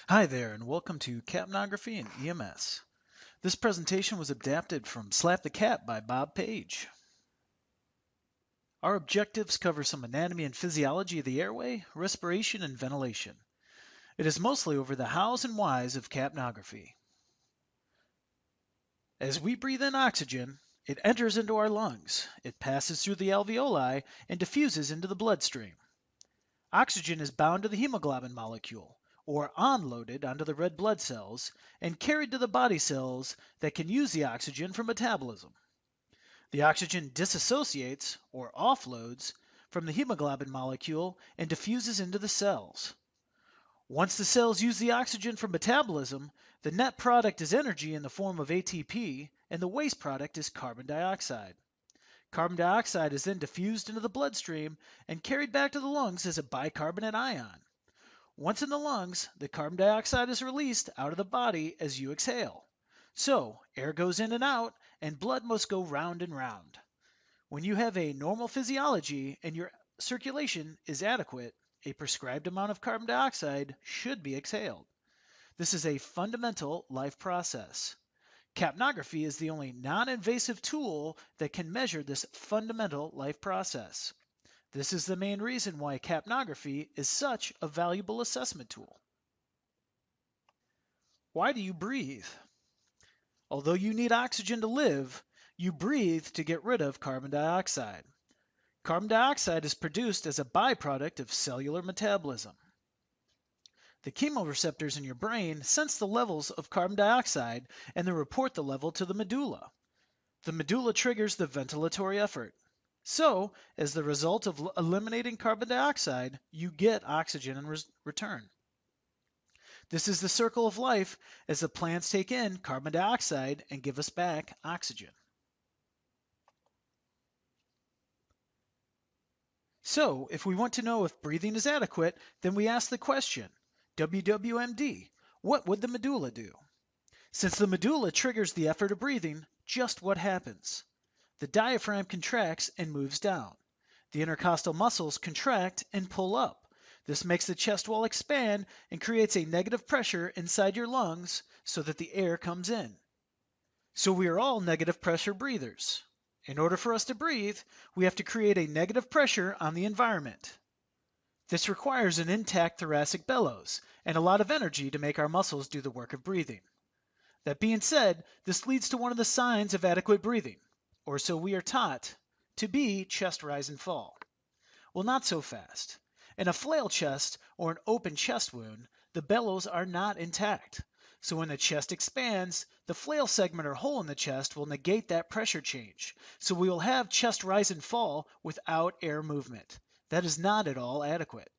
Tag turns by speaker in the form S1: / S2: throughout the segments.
S1: Hi there, and welcome to Capnography and EMS. This presentation was adapted from Slap the Cap by Bob Page. Our objectives cover some anatomy and physiology of the airway, respiration, and ventilation. It is mostly over the hows and whys of capnography. As we breathe in oxygen, it enters into our lungs, it passes through the alveoli, and diffuses into the bloodstream. Oxygen is bound to the hemoglobin molecule, or onloaded onto the red blood cells, and carried to the body cells that can use the oxygen for metabolism. The oxygen disassociates, or offloads, from the hemoglobin molecule and diffuses into the cells. Once the cells use the oxygen for metabolism, the net product is energy in the form of ATP, and the waste product is carbon dioxide. Carbon dioxide is then diffused into the bloodstream and carried back to the lungs as a bicarbonate ion. Once in the lungs, the carbon dioxide is released out of the body as you exhale. So, air goes in and out, and blood must go round and round. When you have a normal physiology and your circulation is adequate, a prescribed amount of carbon dioxide should be exhaled. This is a fundamental life process. Capnography is the only non-invasive tool that can measure this fundamental life process. This is the main reason why capnography is such a valuable assessment tool. Why do you breathe? Although you need oxygen to live, you breathe to get rid of carbon dioxide. Carbon dioxide is produced as a byproduct of cellular metabolism. The chemoreceptors in your brain sense the levels of carbon dioxide and then report the level to the medulla. The medulla triggers the ventilatory effort. So, as the result of eliminating carbon dioxide, you get oxygen in return. This is the circle of life as the plants take in carbon dioxide and give us back oxygen. So, if we want to know if breathing is adequate, then we ask the question, WWMD, what would the medulla do? Since the medulla triggers the effort of breathing, just what happens? The diaphragm contracts and moves down. The intercostal muscles contract and pull up. This makes the chest wall expand and creates a negative pressure inside your lungs so that the air comes in. So we are all negative pressure breathers. In order for us to breathe, we have to create a negative pressure on the environment. This requires an intact thoracic bellows and a lot of energy to make our muscles do the work of breathing. That being said, this leads to one of the signs of adequate breathing, or so we are taught, to be chest rise and fall. Well, not so fast. In a flail chest or an open chest wound, the bellows are not intact. So when the chest expands, the flail segment or hole in the chest will negate that pressure change. So we will have chest rise and fall without air movement. That is not at all adequate.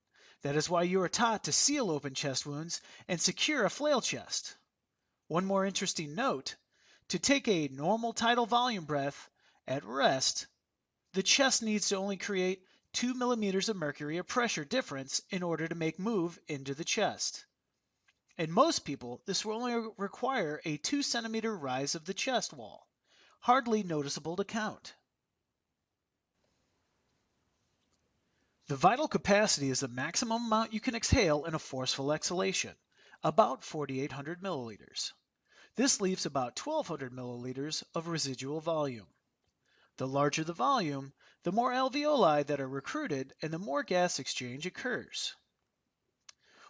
S1: That is why you are taught to seal open chest wounds and secure a flail chest. One more interesting note, to take a normal tidal volume breath at rest, the chest needs to only create 2 millimeters of mercury of pressure difference in order to make move into the chest. In most people, this will only require a 2 centimeter rise of the chest wall, hardly noticeable to count. The vital capacity is the maximum amount you can exhale in a forceful exhalation, about 4,800 milliliters. This leaves about 1,200 milliliters of residual volume. The larger the volume, the more alveoli that are recruited and the more gas exchange occurs.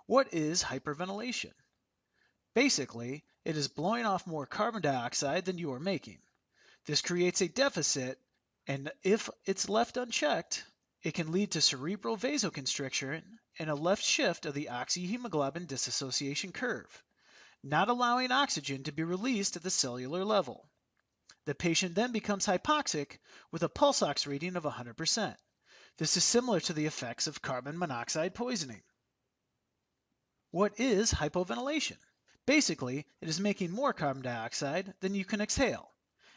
S1: What is hyperventilation? Basically, it is blowing off more carbon dioxide than you are making. This creates a deficit, and if it's left unchecked, it can lead to cerebral vasoconstriction and a left shift of the oxyhemoglobin dissociation curve, not allowing oxygen to be released at the cellular level. The patient then becomes hypoxic with a pulse ox reading of 100%. This is similar to the effects of carbon monoxide poisoning. What is hypoventilation? Basically, it is making more carbon dioxide than you can exhale.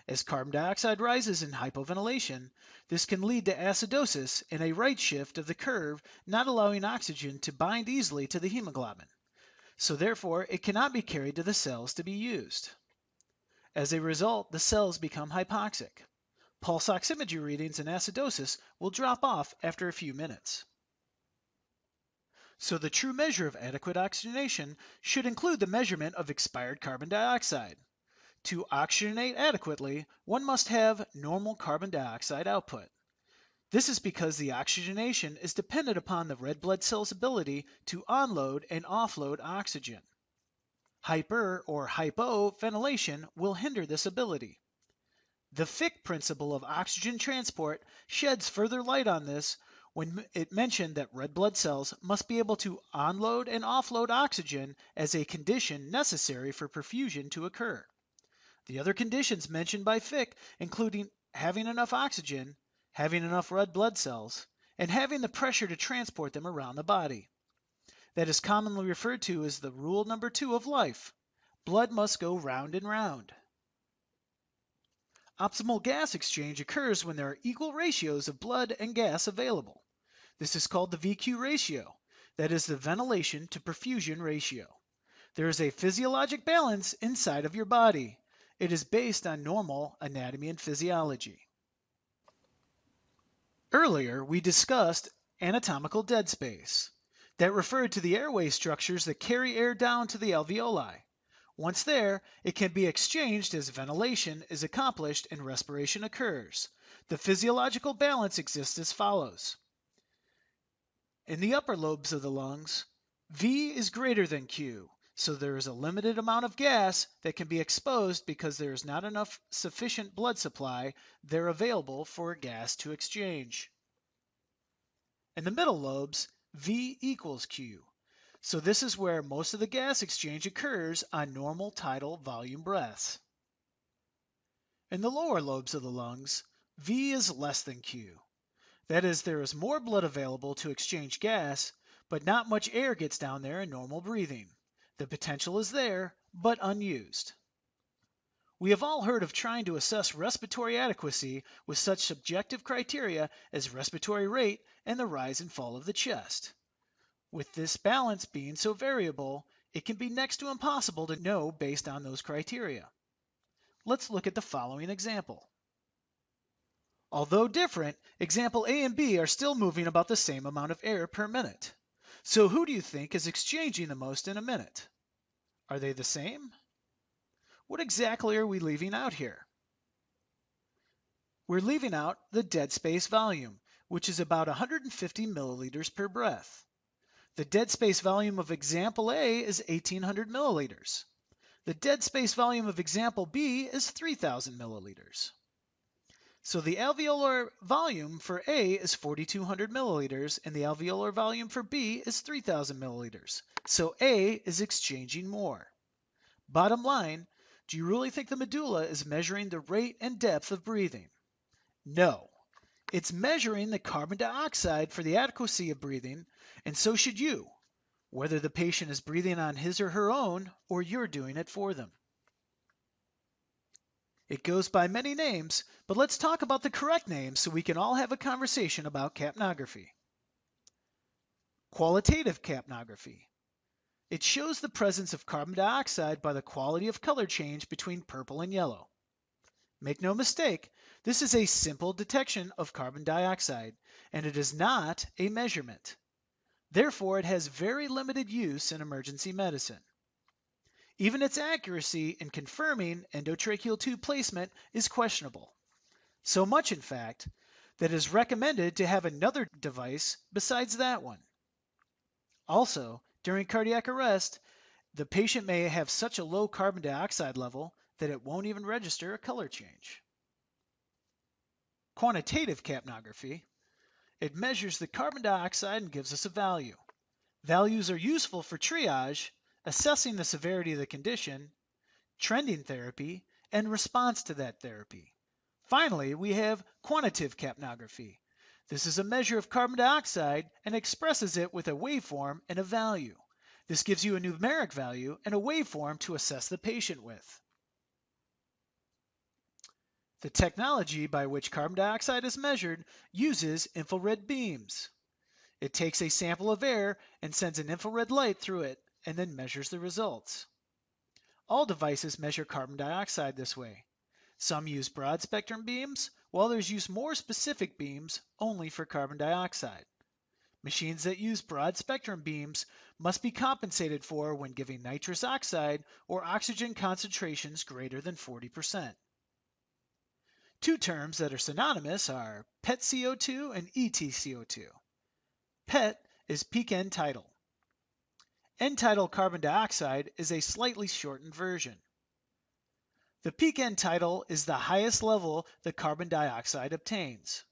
S1: As carbon dioxide rises in hypoventilation, this can lead to acidosis and a right shift of the curve, not allowing oxygen to bind easily to the hemoglobin. So therefore, it cannot be carried to the cells to be used. As a result, the cells become hypoxic. Pulse oximetry readings in acidosis will drop off after a few minutes. So the true measure of adequate oxygenation should include the measurement of expired carbon dioxide. To oxygenate adequately, one must have normal carbon dioxide output. This is because the oxygenation is dependent upon the red blood cell's ability to onload and offload oxygen. Hyper or hypoventilation will hinder this ability. The Fick principle of oxygen transport sheds further light on this when it mentioned that red blood cells must be able to onload and offload oxygen as a condition necessary for perfusion to occur. The other conditions mentioned by Fick including having enough oxygen, having enough red blood cells, and having the pressure to transport them around the body. That is commonly referred to as the rule number 2 of life. Blood must go round and round. Optimal gas exchange occurs when there are equal ratios of blood and gas available. This is called the VQ ratio, that is the ventilation to perfusion ratio. There is a physiologic balance inside of your body. It is based on normal anatomy and physiology. Earlier, we discussed anatomical dead space. That referred to the airway structures that carry air down to the alveoli. Once there, it can be exchanged as ventilation is accomplished and respiration occurs. The physiological balance exists as follows. In the upper lobes of the lungs, V is greater than Q, so there is a limited amount of gas that can be exposed because there is not enough sufficient blood supply there available for gas to exchange. In the middle lobes, V equals Q. So this is where most of the gas exchange occurs on normal tidal volume breaths. In the lower lobes of the lungs, V is less than Q. That is, there is more blood available to exchange gas, but not much air gets down there in normal breathing. The potential is there, but unused. We have all heard of trying to assess respiratory adequacy with such subjective criteria as respiratory rate and the rise and fall of the chest. With this balance being so variable, it can be next to impossible to know based on those criteria. Let's look at the following example. Although different, example A and B are still moving about the same amount of air per minute. So who do you think is exchanging the most in a minute? Are they the same? What exactly are we leaving out here? We're leaving out the dead space volume, which is about 150 milliliters per breath. The dead space volume of example A is 1,800 milliliters. The dead space volume of example B is 3,000 milliliters. So the alveolar volume for A is 4,200 milliliters and the alveolar volume for B is 3,000 milliliters. So A is exchanging more. Bottom line, do you really think the medulla is measuring the rate and depth of breathing? No. It's measuring the carbon dioxide for the adequacy of breathing, and so should you, whether the patient is breathing on his or her own or you're doing it for them. It goes by many names, but let's talk about the correct name so we can all have a conversation about capnography. Qualitative capnography. It shows the presence of carbon dioxide by the quality of color change between purple and yellow. Make no mistake, this is a simple detection of carbon dioxide, and it is not a measurement. Therefore, it has very limited use in emergency medicine. Even its accuracy in confirming endotracheal tube placement is questionable. So much, in fact, that it is recommended to have another device besides that one. Also, during cardiac arrest, the patient may have such a low carbon dioxide level that it won't even register a color change. Quantitative capnography. It measures the carbon dioxide and gives us a value. Values are useful for triage, assessing the severity of the condition, trending therapy, and response to that therapy. Finally, we have quantitative capnography. This is a measure of carbon dioxide and expresses it with a waveform and a value. This gives you a numeric value and a waveform to assess the patient with. The technology by which carbon dioxide is measured uses infrared beams. It takes a sample of air and sends an infrared light through it and then measures the results. All devices measure carbon dioxide this way. Some use broad spectrum beams, while others use more specific beams only for carbon dioxide. Machines that use broad spectrum beams must be compensated for when giving nitrous oxide or oxygen concentrations greater than 40%. Two terms that are synonymous are PET CO2 and ET CO2. PET is peak end tidal. End tidal carbon dioxide is a slightly shortened version. The peak end tidal is the highest level that carbon dioxide obtains.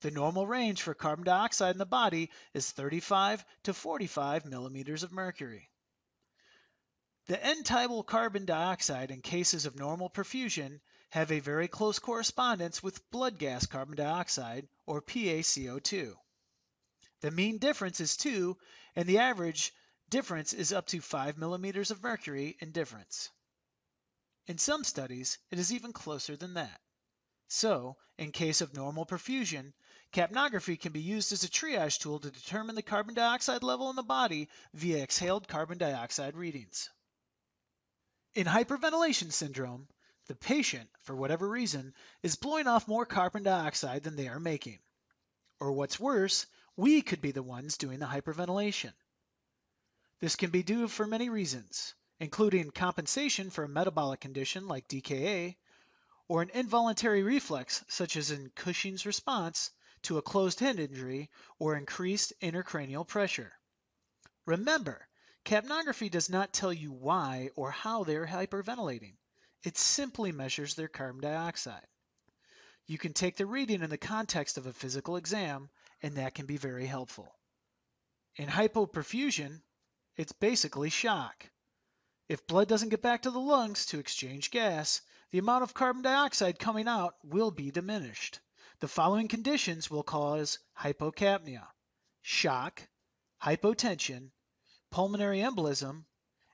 S1: The normal range for carbon dioxide in the body is 35 to 45 millimeters of mercury. The end-tidal carbon dioxide in cases of normal perfusion have a very close correspondence with blood gas carbon dioxide, or PaCO2. The mean difference is 2, and the average difference is up to 5 millimeters of mercury in difference. In some studies, it is even closer than that. So, in case of normal perfusion, capnography can be used as a triage tool to determine the carbon dioxide level in the body via exhaled carbon dioxide readings. In hyperventilation syndrome, the patient, for whatever reason, is blowing off more carbon dioxide than they are making. Or what's worse, we could be the ones doing the hyperventilation. This can be due for many reasons, including compensation for a metabolic condition like DKA, or an involuntary reflex such as in Cushing's response to a closed head injury or increased intracranial pressure. Remember, capnography does not tell you why or how they are hyperventilating. It simply measures their carbon dioxide. You can take the reading in the context of a physical exam, and that can be very helpful. In hypoperfusion, it's basically shock. If blood doesn't get back to the lungs to exchange gas, the amount of carbon dioxide coming out will be diminished. The following conditions will cause hypocapnia: shock, hypotension, pulmonary embolism,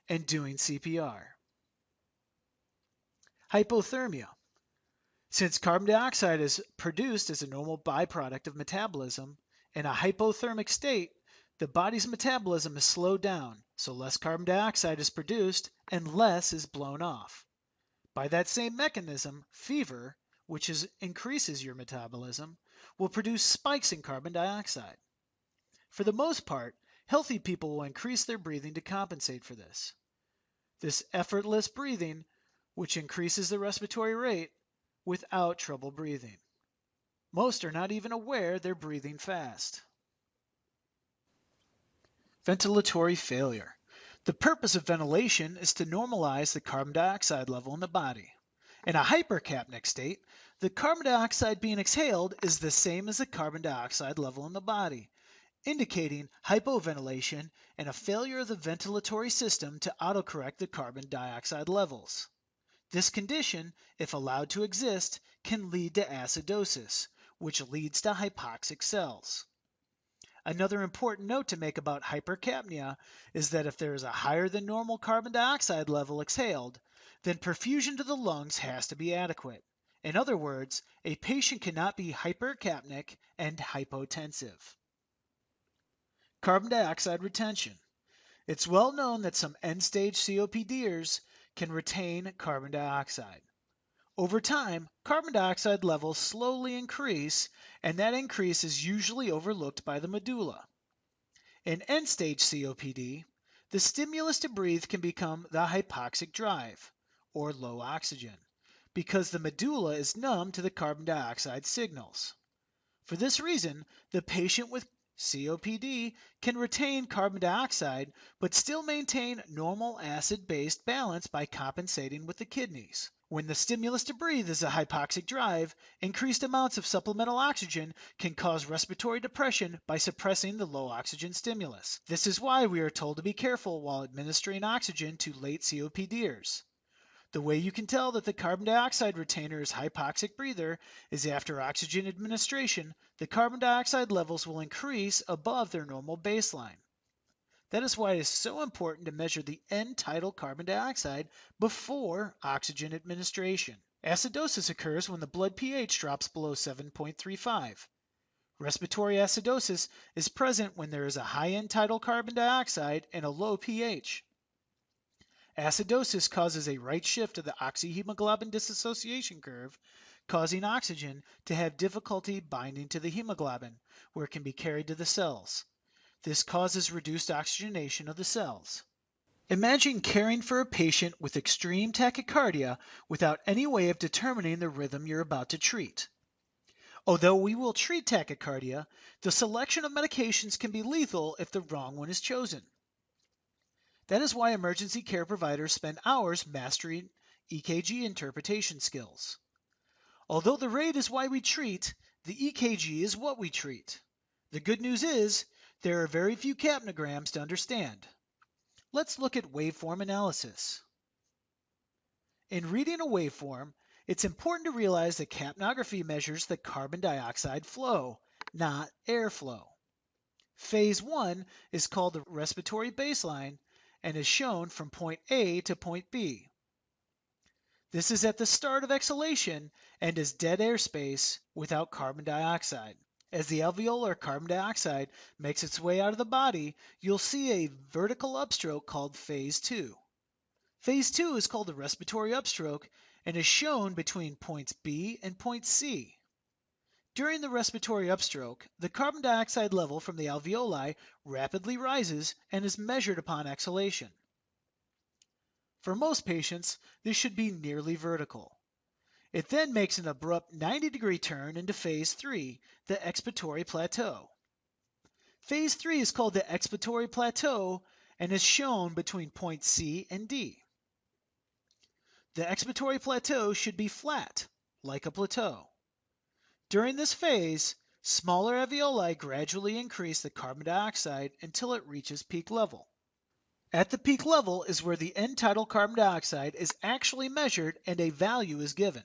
S1: and doing CPR. Hypothermia. Since carbon dioxide is produced as a normal byproduct of metabolism, in a hypothermic state, the body's metabolism is slowed down, so less carbon dioxide is produced and less is blown off. By that same mechanism, fever, which increases your metabolism, will produce spikes in carbon dioxide. For the most part, healthy people will increase their breathing to compensate for this. This effortless breathing, which increases the respiratory rate without trouble breathing. Most are not even aware they're breathing fast. Ventilatory failure. The purpose of ventilation is to normalize the carbon dioxide level in the body. In a hypercapnic state, the carbon dioxide being exhaled is the same as the carbon dioxide level in the body, indicating hypoventilation and a failure of the ventilatory system to autocorrect the carbon dioxide levels. This condition, if allowed to exist, can lead to acidosis, which leads to hypoxic cells. Another important note to make about hypercapnia is that if there is a higher than normal carbon dioxide level exhaled, then perfusion to the lungs has to be adequate. In other words, a patient cannot be hypercapnic and hypotensive. Carbon dioxide retention. It's well known that some end-stage COPDers can retain carbon dioxide. Over time, carbon dioxide levels slowly increase, and that increase is usually overlooked by the medulla. In end-stage COPD, the stimulus to breathe can become the hypoxic drive, or low oxygen, because the medulla is numb to the carbon dioxide signals. For this reason, the patient with COPD can retain carbon dioxide but still maintain normal acid-base balance by compensating with the kidneys. When the stimulus to breathe is a hypoxic drive, increased amounts of supplemental oxygen can cause respiratory depression by suppressing the low oxygen stimulus. This is why we are told to be careful while administering oxygen to late COPDers. The way you can tell that the carbon dioxide retainer is hypoxic breather is after oxygen administration, the carbon dioxide levels will increase above their normal baseline. That is why it is so important to measure the end-tidal carbon dioxide before oxygen administration. Acidosis occurs when the blood pH drops below 7.35. Respiratory acidosis is present when there is a high end-tidal carbon dioxide and a low pH. Acidosis causes a right shift of the oxyhemoglobin dissociation curve, causing oxygen to have difficulty binding to the hemoglobin, where it can be carried to the cells. This causes reduced oxygenation of the cells. Imagine caring for a patient with extreme tachycardia without any way of determining the rhythm you're about to treat. Although we will treat tachycardia, the selection of medications can be lethal if the wrong one is chosen. That is why emergency care providers spend hours mastering EKG interpretation skills. Although the rate is why we treat, the EKG is what we treat. The good news is, there are very few capnograms to understand. Let's look at waveform analysis. In reading a waveform, it's important to realize that capnography measures the carbon dioxide flow, not airflow. Phase 1 is called the respiratory baseline and is shown from point A to point B. This is at the start of exhalation and is dead airspace without carbon dioxide. As the alveolar carbon dioxide makes its way out of the body, you'll see a vertical upstroke called phase 2. Phase 2 is called the respiratory upstroke and is shown between points B and point C. During the respiratory upstroke, the carbon dioxide level from the alveoli rapidly rises and is measured upon exhalation. For most patients, this should be nearly vertical. It then makes an abrupt 90-degree turn into phase 3, the expiratory plateau. Phase 3 is called the expiratory plateau and is shown between points C and D. The expiratory plateau should be flat, like a plateau. During this phase, smaller alveoli gradually increase the carbon dioxide until it reaches peak level. At the peak level is where the end tidal carbon dioxide is actually measured and a value is given.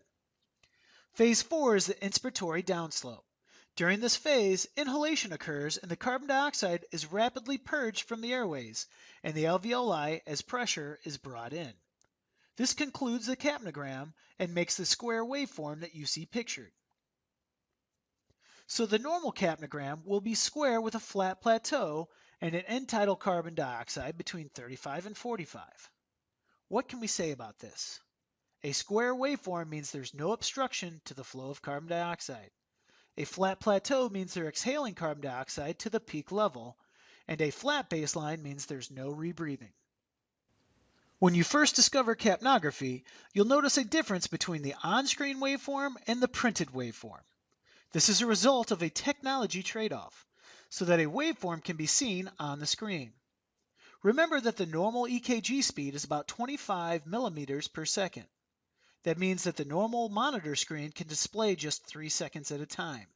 S1: Phase 4 is the inspiratory downslope. During this phase, inhalation occurs and the carbon dioxide is rapidly purged from the airways and the alveoli as pressure is brought in. This concludes the capnogram and makes the square waveform that you see pictured. So the normal capnogram will be square with a flat plateau and an end tidal carbon dioxide between 35 and 45. What can we say about this? A square waveform means there's no obstruction to the flow of carbon dioxide. A flat plateau means they're exhaling carbon dioxide to the peak level, and a flat baseline means there's no rebreathing. When you first discover capnography, you'll notice a difference between the on-screen waveform and the printed waveform. This is a result of a technology trade-off, so that a waveform can be seen on the screen. Remember that the normal EKG speed is about 25 millimeters per second. That means that the normal monitor screen can display just 3 seconds at a time.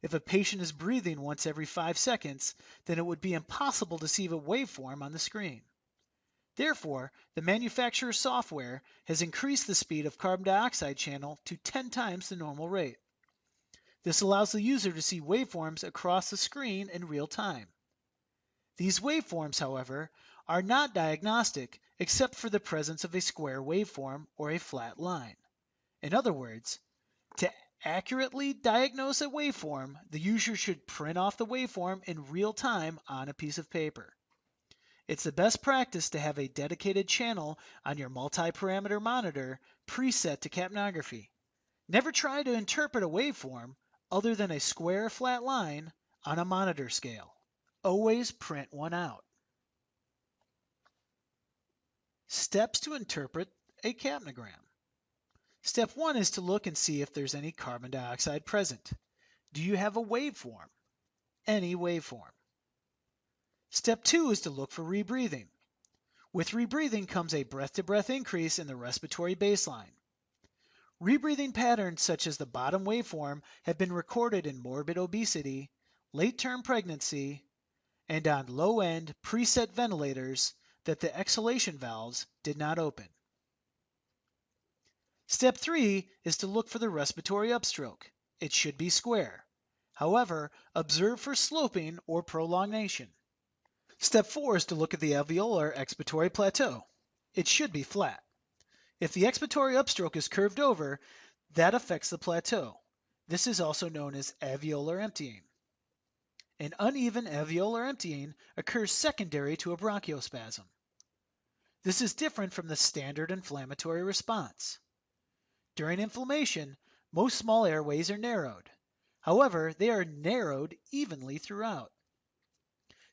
S1: If a patient is breathing once every 5 seconds, then it would be impossible to see a waveform on the screen. Therefore, the manufacturer's software has increased the speed of carbon dioxide channel to 10 times the normal rate. This allows the user to see waveforms across the screen in real time. These waveforms, however, are not diagnostic except for the presence of a square waveform or a flat line. In other words, to accurately diagnose a waveform, the user should print off the waveform in real time on a piece of paper. It's the best practice to have a dedicated channel on your multi-parameter monitor preset to capnography. Never try to interpret a waveform other than a square flat line on a monitor scale. Always print one out. Steps to interpret a capnogram. Step 1 is to look and see if there's any carbon dioxide present. Do you have a waveform? Any waveform. Step 2 is to look for rebreathing. With rebreathing comes a breath-to-breath increase in the respiratory baseline. Rebreathing patterns such as the bottom waveform have been recorded in morbid obesity, late-term pregnancy, and on low-end preset ventilators that the exhalation valves did not open. Step 3 is to look for the respiratory upstroke. It should be square. However, observe for sloping or prolongation. Step 4 is to look at the alveolar expiratory plateau. It should be flat. If the expiratory upstroke is curved over, that affects the plateau. This is also known as alveolar emptying. An uneven alveolar emptying occurs secondary to a bronchospasm. This is different from the standard inflammatory response. During inflammation, Most small airways are narrowed. However, they are narrowed evenly throughout.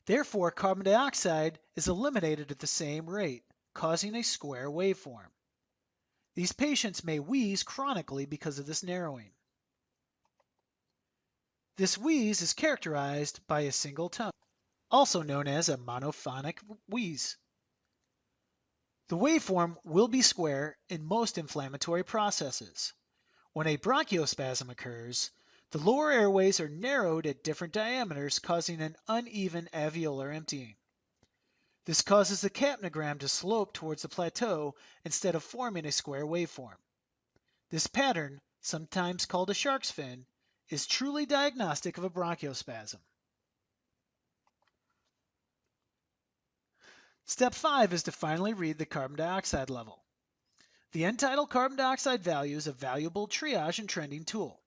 S1: Therefore, carbon dioxide is eliminated at the same rate, causing a square waveform. These patients may wheeze chronically because of this narrowing. This wheeze is characterized by a single tone, also known as a monophonic wheeze. The waveform will be square in most inflammatory processes. When a bronchospasm occurs, the lower airways are narrowed at different diameters, causing an uneven alveolar emptying. This causes the capnogram to slope towards the plateau instead of forming a square waveform. This pattern, sometimes called a shark's fin, is truly diagnostic of a bronchospasm. Step 5 is to finally read the carbon dioxide level. The end-tidal carbon dioxide value is a valuable triage and trending tool.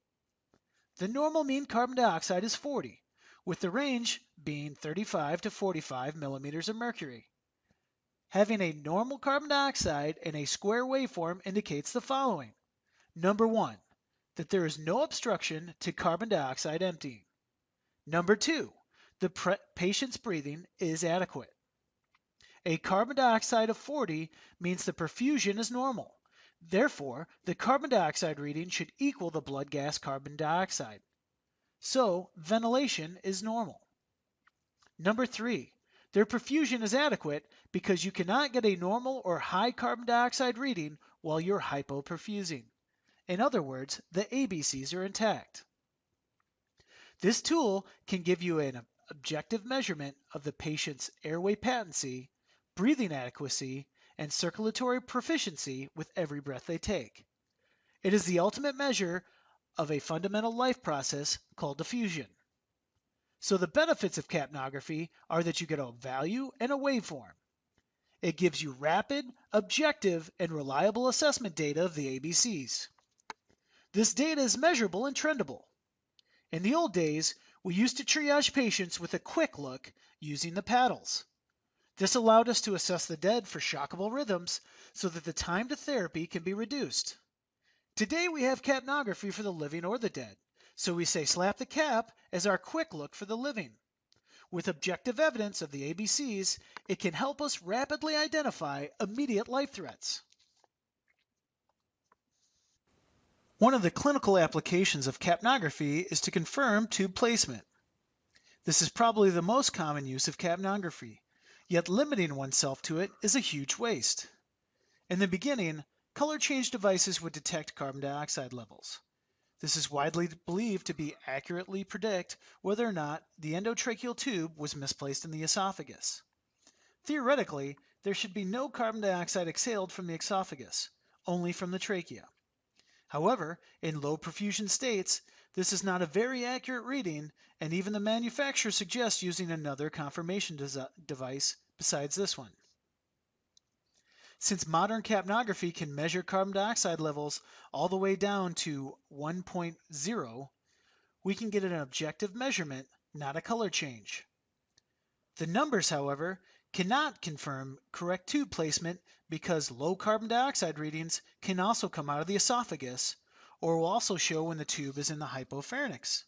S1: The normal mean carbon dioxide is 40, with the range being 35 to 45 millimeters of mercury. Having a normal carbon dioxide in a square waveform indicates the following. Number 1, that there is no obstruction to carbon dioxide emptying. Number 2, the patient's breathing is adequate. A carbon dioxide of 40 means the perfusion is normal. Therefore, the carbon dioxide reading should equal the blood gas carbon dioxide. So, ventilation is normal. Number 3, their perfusion is adequate because you cannot get a normal or high carbon dioxide reading while you're hypoperfusing. In other words, the ABCs are intact. This tool can give you an objective measurement of the patient's airway patency, breathing adequacy, and circulatory proficiency with every breath they take. It is the ultimate measure of a fundamental life process called diffusion. So the benefits of capnography are that you get a value and a waveform. It gives you rapid, objective, and reliable assessment data of the ABCs. This data is measurable and trendable. In the old days, we used to triage patients with a quick look using the paddles. This allowed us to assess the dead for shockable rhythms so that the time to therapy can be reduced. Today we have capnography for the living or the dead, so we say slap the cap as our quick look for the living. With objective evidence of the ABCs, it can help us rapidly identify immediate life threats. One of the clinical applications of capnography is to confirm tube placement. This is probably the most common use of capnography, yet limiting oneself to it is a huge waste. In the beginning, color change devices would detect carbon dioxide levels. This is widely believed to accurately predict whether or not the endotracheal tube was misplaced in the esophagus. Theoretically, there should be no carbon dioxide exhaled from the esophagus, only from the trachea. However, in low perfusion states, this is not a very accurate reading, and even the manufacturer suggests using another confirmation device besides this one. Since modern capnography can measure carbon dioxide levels all the way down to 1.0, we can get an objective measurement, not a color change. The numbers, however, cannot confirm correct tube placement because low carbon dioxide readings can also come out of the esophagus or will also show when the tube is in the hypopharynx.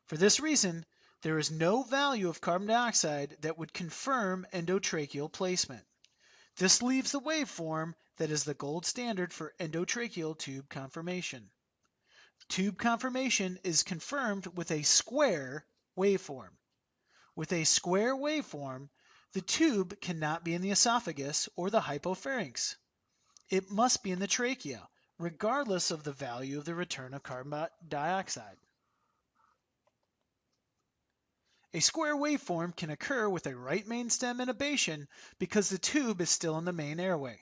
S1: For this reason, there is no value of carbon dioxide that would confirm endotracheal placement. This leaves the waveform that is the gold standard for endotracheal tube confirmation. Tube confirmation is confirmed with a square waveform. With a square waveform, the tube cannot be in the esophagus or the hypopharynx. It must be in the trachea, regardless of the value of the return of carbon dioxide. A square waveform can occur with a right main stem intubation because the tube is still in the main airway.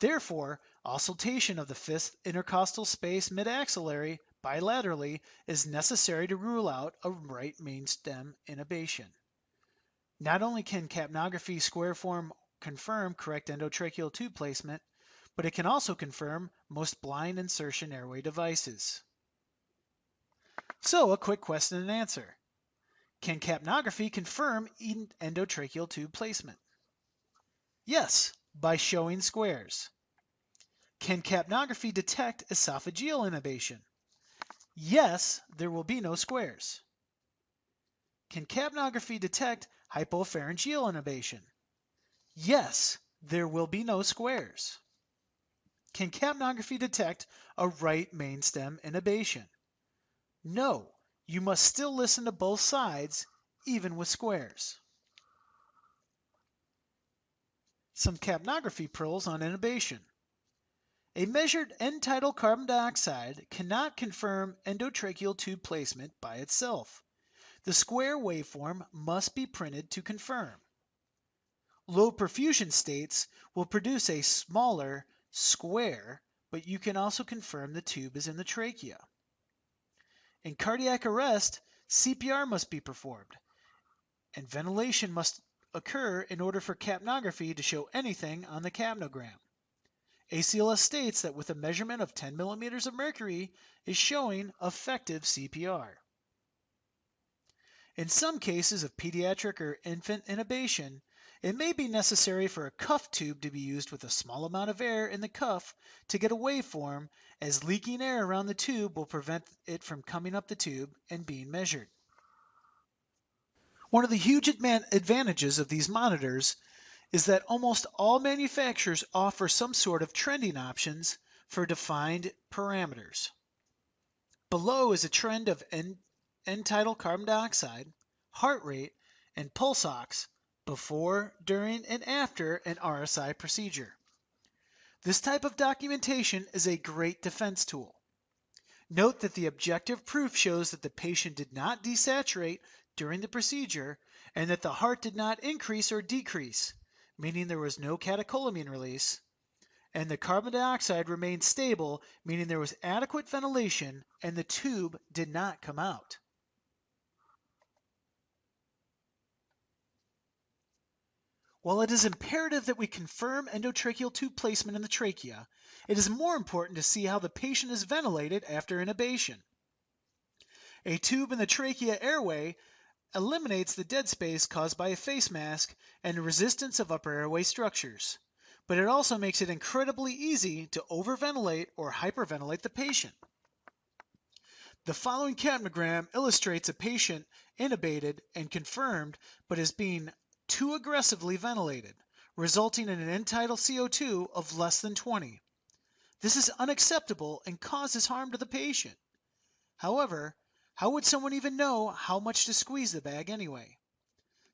S1: Therefore, auscultation of the fifth intercostal space mid-axillary bilaterally is necessary to rule out a right main stem intubation. Not only can capnography square form confirm correct endotracheal tube placement, but it can also confirm most blind insertion airway devices. So, a quick question and answer. Can capnography confirm endotracheal tube placement? Yes, by showing squares. Can capnography detect esophageal intubation? Yes, there will be no squares. Can capnography detect hypopharyngeal intubation? Yes, there will be no squares. Can capnography detect a right mainstem intubation? No, you must still listen to both sides, even with squares. Some capnography pros on intubation. A measured end-tidal carbon dioxide cannot confirm endotracheal tube placement by itself. The square waveform must be printed to confirm. Low perfusion states will produce a smaller square, but you can also confirm the tube is in the trachea. In cardiac arrest, CPR must be performed, and ventilation must occur in order for capnography to show anything on the capnogram. ACLS states that with a measurement of 10 millimeters of mercury is showing effective CPR. In some cases of pediatric or infant intubation, it may be necessary for a cuff tube to be used with a small amount of air in the cuff to get a waveform, as leaking air around the tube will prevent it from coming up the tube and being measured. One of the huge advantages of these monitors is that almost all manufacturers offer some sort of trending options for defined parameters. Below is a trend of end-tidal carbon dioxide, heart rate, and pulse ox before, during, and after an RSI procedure. This type of documentation is a great defense tool. Note that the objective proof shows that the patient did not desaturate during the procedure and that the heart did not increase or decrease, meaning there was no catecholamine release, and the carbon dioxide remained stable, meaning there was adequate ventilation and the tube did not come out. While it is imperative that we confirm endotracheal tube placement in the trachea, it is more important to see how the patient is ventilated after intubation. A tube in the trachea airway eliminates the dead space caused by a face mask and the resistance of upper airway structures, but it also makes it incredibly easy to overventilate or hyperventilate the patient. The following capnogram illustrates a patient intubated and confirmed but is being too aggressively ventilated, resulting in an end-tidal CO2 of less than 20. This is unacceptable and causes harm to the patient. However, how would someone even know how much to squeeze the bag anyway?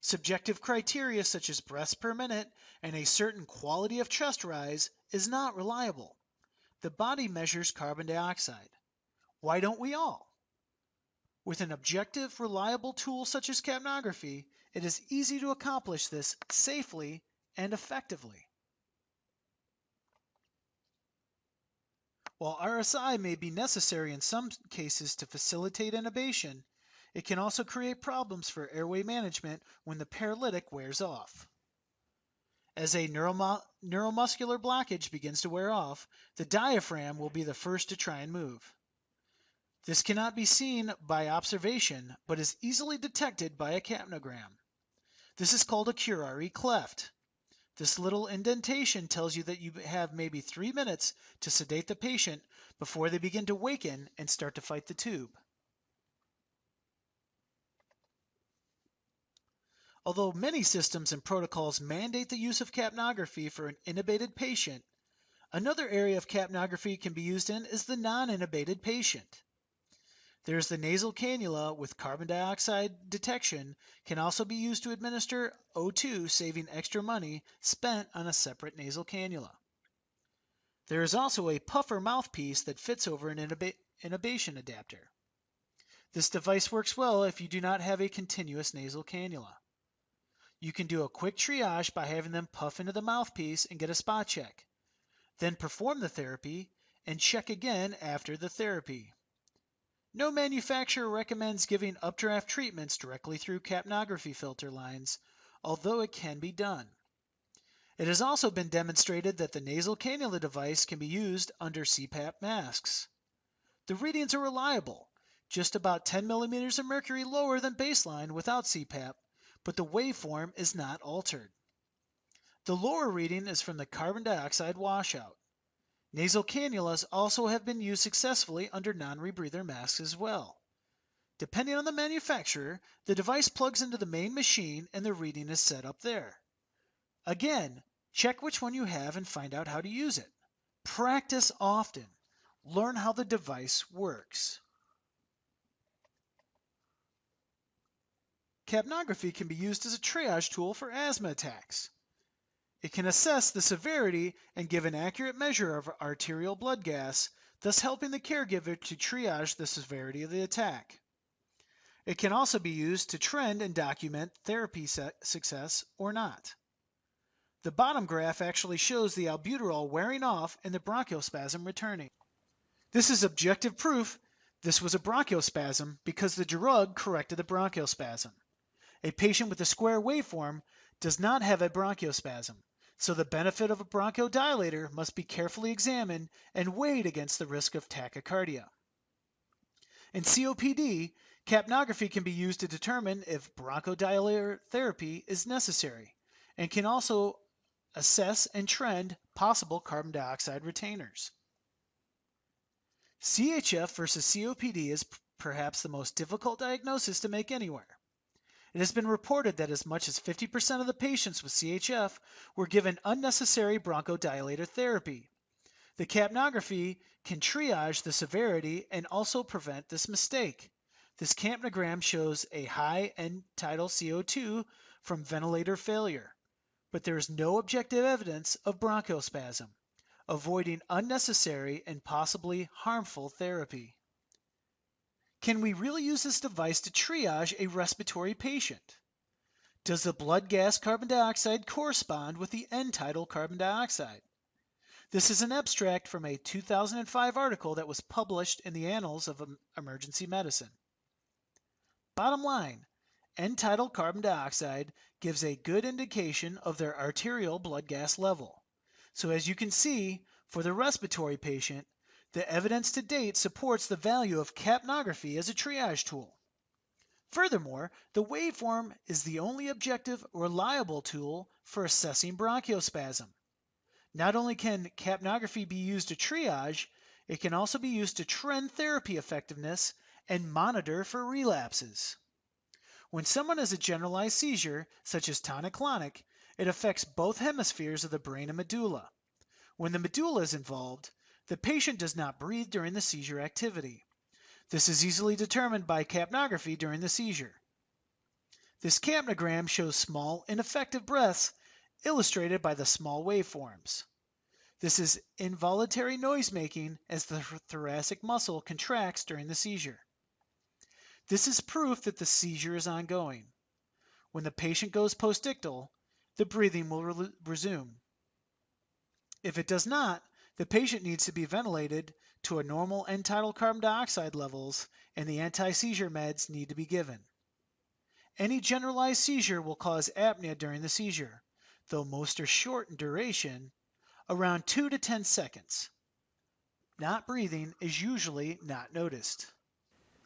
S1: Subjective criteria such as breaths per minute and a certain quality of chest rise is not reliable. The body measures carbon dioxide. Why don't we all? With an objective, reliable tool such as capnography, it is easy to accomplish this safely and effectively. While RSI may be necessary in some cases to facilitate intubation, it can also create problems for airway management when the paralytic wears off. As a neuromuscular blockage begins to wear off, the diaphragm will be the first to try and move. This cannot be seen by observation, but is easily detected by a capnogram. This is called a curare cleft. This little indentation tells you that you have maybe 3 minutes to sedate the patient before they begin to waken and start to fight the tube. Although many systems and protocols mandate the use of capnography for an intubated patient, another area of capnography can be used in is the non-intubated patient. There's the nasal cannula with carbon dioxide detection can also be used to administer O2, saving extra money spent on a separate nasal cannula. There is also a puffer mouthpiece that fits over an intubation adapter. This device works well if you do not have a continuous nasal cannula. You can do a quick triage by having them puff into the mouthpiece and get a spot check. Then perform the therapy and check again after the therapy. No manufacturer recommends giving updraft treatments directly through capnography filter lines, although it can be done. It has also been demonstrated that the nasal cannula device can be used under CPAP masks. The readings are reliable, just about 10 millimeters of mercury lower than baseline without CPAP, but the waveform is not altered. The lower reading is from the carbon dioxide washout. Nasal cannulas also have been used successfully under non-rebreather masks as well. Depending on the manufacturer, the device plugs into the main machine and the reading is set up there. Again, check which one you have and find out how to use it. Practice often. Learn how the device works. Capnography can be used as a triage tool for asthma attacks. It can assess the severity and give an accurate measure of arterial blood gas, thus helping the caregiver to triage the severity of the attack. It can also be used to trend and document therapy success or not. The bottom graph actually shows the albuterol wearing off and the bronchospasm returning. This is objective proof this was a bronchospasm because the drug corrected the bronchospasm. A patient with a square waveform does not have a bronchospasm, so the benefit of a bronchodilator must be carefully examined and weighed against the risk of tachycardia. In COPD, capnography can be used to determine if bronchodilator therapy is necessary and can also assess and trend possible carbon dioxide retainers. CHF versus COPD is perhaps the most difficult diagnosis to make anywhere. It has been reported that as much as 50% of the patients with CHF were given unnecessary bronchodilator therapy. The capnography can triage the severity and also prevent this mistake. This capnogram shows a high end tidal CO2 from ventilator failure, but there is no objective evidence of bronchospasm, avoiding unnecessary and possibly harmful therapy. Can we really use this device to triage a respiratory patient? Does the blood gas carbon dioxide correspond with the end tidal carbon dioxide? This is an abstract from a 2005 article that was published in the Annals of Emergency Medicine. Bottom line, end tidal carbon dioxide gives a good indication of their arterial blood gas level. So as you can see, for the respiratory patient, the evidence to date supports the value of capnography as a triage tool. Furthermore, the waveform is the only objective, reliable tool for assessing bronchospasm. Not only can capnography be used to triage, it can also be used to trend therapy effectiveness and monitor for relapses. When someone has a generalized seizure, such as tonic-clonic, it affects both hemispheres of the brain and medulla. When the medulla is involved, the patient does not breathe during the seizure activity. This is easily determined by capnography during the seizure. This capnogram shows small, ineffective breaths illustrated by the small waveforms. This is involuntary noise-making as the thoracic muscle contracts during the seizure. This is proof that the seizure is ongoing. When the patient goes postictal, the breathing will resume. If it does not, the patient needs to be ventilated to a normal end tidal carbon dioxide levels and the anti-seizure meds need to be given. Any generalized seizure will cause apnea during the seizure, though most are short in duration, around 2 to 10 seconds. Not breathing is usually not noticed.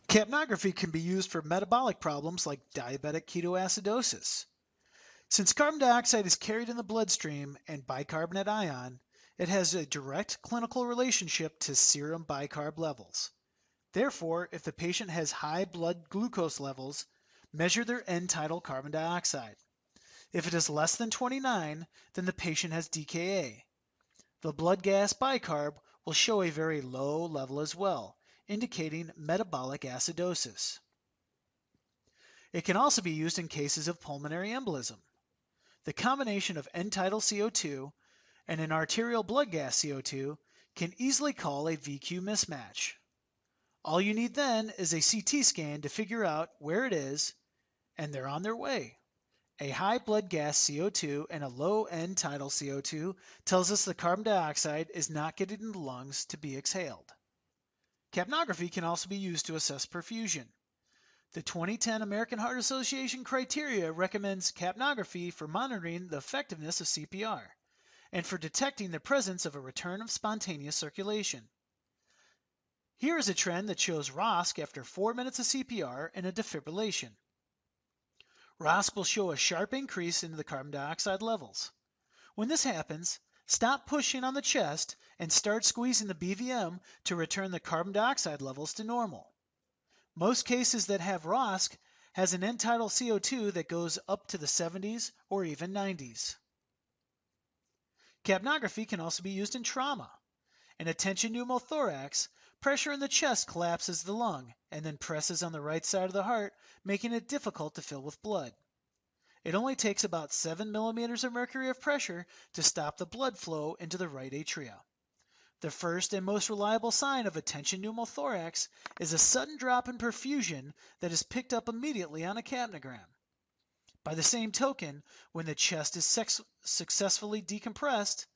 S1: Capnography can be used for metabolic problems like diabetic ketoacidosis. Since carbon dioxide is carried in the bloodstream and bicarbonate ion, it has a direct clinical relationship to serum bicarb levels. Therefore, if the patient has high blood glucose levels, measure their end tidal carbon dioxide. If it is less than 29, then the patient has DKA. The blood gas bicarb will show a very low level as well, indicating metabolic acidosis. It can also be used in cases of pulmonary embolism. The combination of end tidal CO2 and an arterial blood gas CO2 can easily cause a VQ mismatch. All you need then is a CT scan to figure out where it is, and they're on their way. A high blood gas CO2 and a low end tidal CO2 tells us the carbon dioxide is not getting in the lungs to be exhaled. Capnography can also be used to assess perfusion. The 2010 American Heart Association criteria recommends capnography for monitoring the effectiveness of CPR and for detecting the presence of a return of spontaneous circulation. Here is a trend that shows ROSC after 4 minutes of CPR and a defibrillation. ROSC will show a sharp increase in the carbon dioxide levels. When this happens, Stop pushing on the chest and start squeezing the BVM to return the carbon dioxide levels to normal. Most cases that have ROSC has an end tidal CO2 that goes up to the 70s or even 90s. Capnography can also be used in trauma. In a tension pneumothorax, pressure in the chest collapses the lung and then presses on the right side of the heart, making it difficult to fill with blood. It only takes about 7 millimeters of mercury of pressure to stop the blood flow into the right atria. The first and most reliable sign of a tension pneumothorax is a sudden drop in perfusion that is picked up immediately on a capnogram. By the same token, when the chest is successfully decompressed,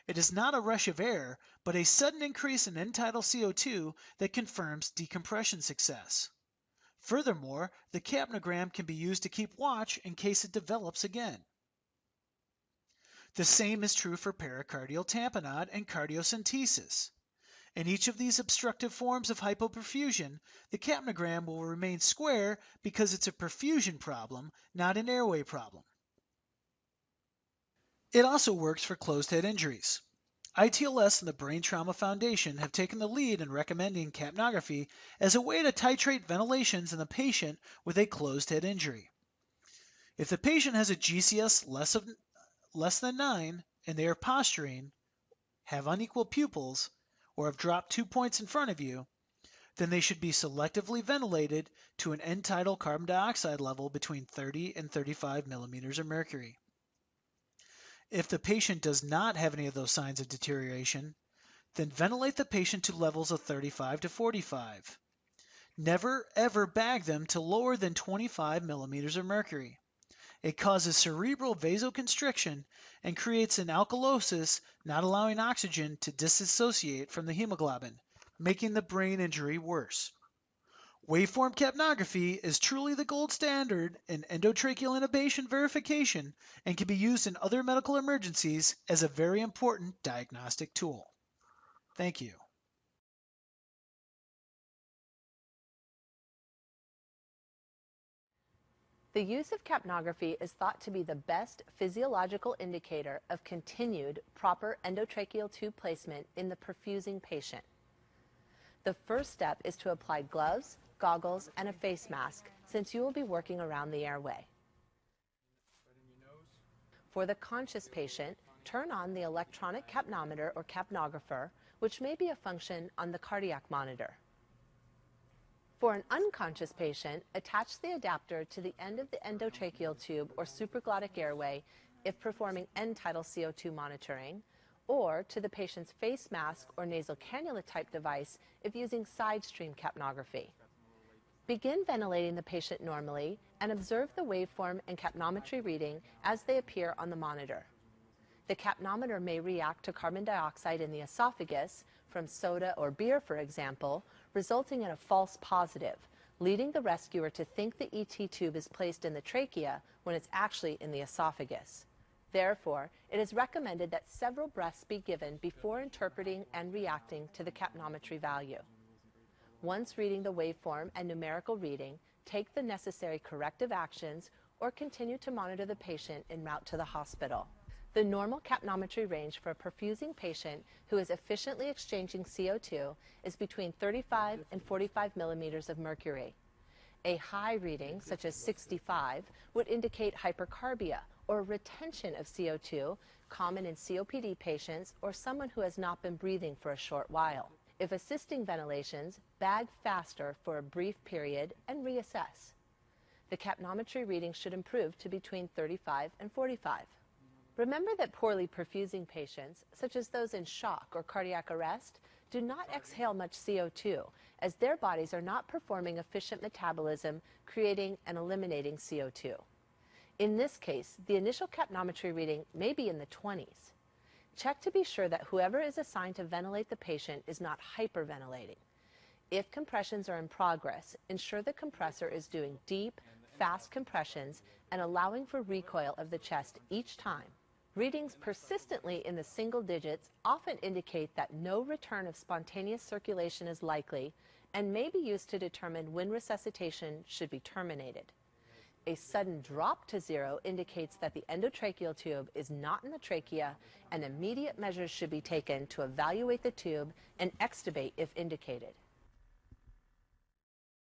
S1: it is not a rush of air, but a sudden increase in end tidal CO2 that confirms decompression success. Furthermore, the capnogram can be used to keep watch in case it develops again. The same is true for pericardial tamponade and cardiocentesis. In each of these obstructive forms of hypoperfusion, the capnogram will remain square because it's a perfusion problem, not an airway problem. It also works for closed head injuries. ITLS and the Brain Trauma Foundation have taken the lead in recommending capnography as a way to titrate ventilations in the patient with a closed head injury. If the patient has a GCS less than 9 and they are posturing, have unequal pupils, or have dropped 2 points in front of you, then they should be selectively ventilated to an end tidal carbon dioxide level between 30 and 35 millimeters of mercury. If the patient does not have any of those signs of deterioration, then ventilate the patient to levels of 35 to 45. Never ever bag them to lower than 25 millimeters of mercury. It causes cerebral vasoconstriction and creates an alkalosis, not allowing oxygen to disassociate from the hemoglobin, making the brain injury worse. Waveform capnography is truly the gold standard in endotracheal intubation verification and can be used in other medical emergencies as a very important diagnostic tool. Thank you.
S2: The use of capnography is thought to be the best physiological indicator of continued proper endotracheal tube placement in the perfusing patient. The first step is to apply gloves, goggles, and a face mask, since you will be working around the airway. For the conscious patient, turn on the electronic capnometer or capnographer, which may be a function on the cardiac monitor. For an unconscious patient, attach the adapter to the end of the endotracheal tube or supraglottic airway if performing end tidal CO2 monitoring, or to the patient's face mask or nasal cannula type device if using side stream capnography. Begin ventilating the patient normally and observe the waveform and capnometry reading as they appear on the monitor. The capnometer may react to carbon dioxide in the esophagus, from soda or beer for example, resulting in a false positive, leading the rescuer to think the ET tube is placed in the trachea when it's actually in the esophagus. Therefore, it is recommended that several breaths be given before interpreting and reacting to the capnometry value. Once reading the waveform and numerical reading, take the necessary corrective actions or continue to monitor the patient en route to the hospital. The normal capnometry range for a perfusing patient who is efficiently exchanging CO2 is between 35 and 45 millimeters of mercury. A high reading, such as 65, would indicate hypercarbia or retention of CO2, common in COPD patients or someone who has not been breathing for a short while. If assisting ventilations, bag faster for a brief period and reassess. The capnometry reading should improve to between 35 and 45. Remember that poorly perfusing patients, such as those in shock or cardiac arrest, do not exhale much CO2, as their bodies are not performing efficient metabolism, creating and eliminating CO2. In this case, the initial capnometry reading may be in the 20s. Check to be sure that whoever is assigned to ventilate the patient is not hyperventilating. If compressions are in progress, ensure the compressor is doing deep, fast compressions and allowing for recoil of the chest each time. Readings persistently in the single digits often indicate that no return of spontaneous circulation is likely and may be used to determine when resuscitation should be terminated. A sudden drop to 0 indicates that the endotracheal tube is not in the trachea, and immediate measures should be taken to evaluate the tube and extubate if indicated.